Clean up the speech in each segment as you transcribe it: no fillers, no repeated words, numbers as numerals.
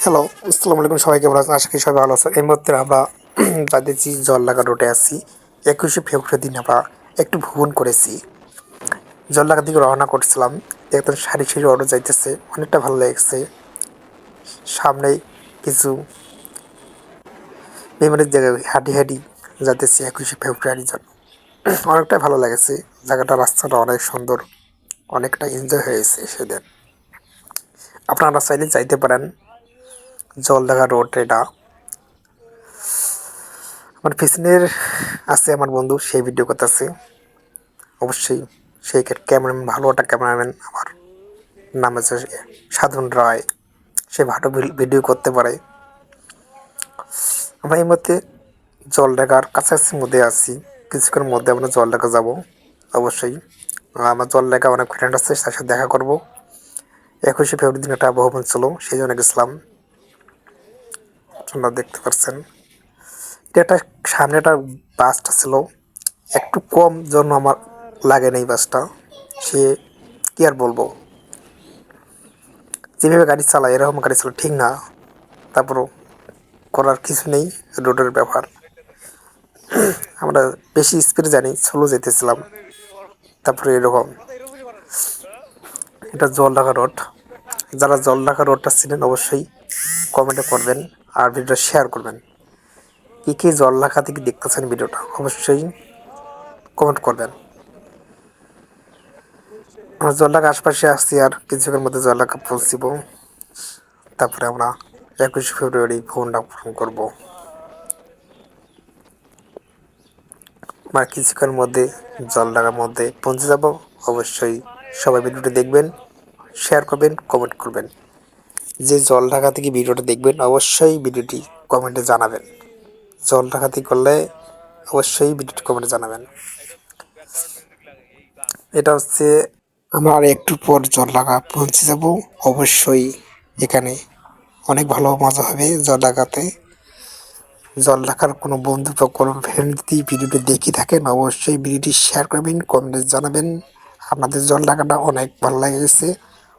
Hello, আসসালামু আলাইকুম। সবাই কেমন আছেন? আশা করি সবাই ভালো আছেন। এই মুহূর্তে আমরা যাচ্ছি জলঢাকা রোডে আছি। ২১শে ফেব্রুয়ারি দিন আমরা একটু ভ্রমণ করেছি। জলঢাকার দিকে রওনা করছিলাম। একদম সারি সারি অটো যাইতেছে, অনেকটা ভালো লেগেছে। সামনেই কিছু মেমোরির জায়গায় হাঁটি হাঁটি যাইতেছি ২১শে ফেব্রুয়ারির জন্য। অনেকটাই ভালো লেগেছে। জায়গাটা, রাস্তাটা অনেক সুন্দর, অনেকটা এনজয় হয়েছে সেদিন। আপনারা চাইলে যাইতে পারেন। জলঢাকা রোড এটা। আমার পিছনের আছে আমার বন্ধু, সেই ভিডিও করতেছে। অবশ্যই সেই ক্যামেরাম্যান, ভালো একটা ক্যামেরাম্যান। আমার নাম আছে সাধন রায়। সে ভালো ভিডিও করতে পারে। আমরা এই মধ্যে জলঢাকার কাছাকাছির মধ্যে আছি। কিছুক্ষণের মধ্যে আমরা জলঢাকা যাব। অবশ্যই আমার জলঢাকা অনেক ফ্রেন্ড আছে, তার সাথে দেখা করবো। ২১শে ফেব্রুয়ারি দিন একটা ভ্রমণ ছিল, সেই জন্য গেছিলাম। আপনারা দেখতে পাচ্ছেন এটা একটা সামনে একটা বাসটা ছিল, একটু কম জন্য আমার লাগে না এই বাসটা। সে কি আর বলবো, যেভাবে গাড়ি চালায় এরকম গাড়ি চালা ঠিক না। তারপরও করার কিছু নেই, রোডের ব্যাপার। আমরা বেশি স্পিডে জানি, স্লো যেতেছিলাম। তারপরে এরকম, এটা জলঢাকা রোড। যারা জলঢাকা রোডটা ছিলেন অবশ্যই কমেন্টে করবেন আর ভিডিওটা শেয়ার করবেন। কী জলঢাকা থেকে দেখতেছেন ভিডিওটা অবশ্যই কমেন্ট করবেন। আমরা জলঢাকা আশপাশে আসছি, আর কিছুক্ষণের মধ্যে জলঢাকা পৌঁছিব। তারপরে আমরা ২১শে ফেব্রুয়ারি ভ্রমণটা পূরণ করবো। আমরা কিছুক্ষণের মধ্যে জলঢাকার মধ্যে পৌঁছে যাব। অবশ্যই সবাই ভিডিওটি দেখবেন, শেয়ার করবেন, কমেন্ট করবেন। যে জলঢাকা থেকে ভিডিওটা দেখবেন অবশ্যই ভিডিওটি কমেন্টে জানাবেন। জলঢাকা থেকে করলে অবশ্যই ভিডিওটি কমেন্টে জানাবেন। এটা হচ্ছে আমরা আর একটু পর জলঢাকা পৌঁছে যাব। অবশ্যই এখানে অনেক ভালো মজা হবে জলঢাকাতে। জলঢাকার কোনো বন্ধু বা কোনো ফ্রেন্ড যদি ভিডিওটি দেখে থাকেন অবশ্যই ভিডিওটি শেয়ার করবেন, কমেন্টে জানাবেন আপনাদের জলঢাকাটা অনেক ভালো লেগেছে।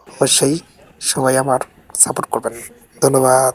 অবশ্যই সবাই আমার সাপোর্ট করবেন। ধন্যবাদ।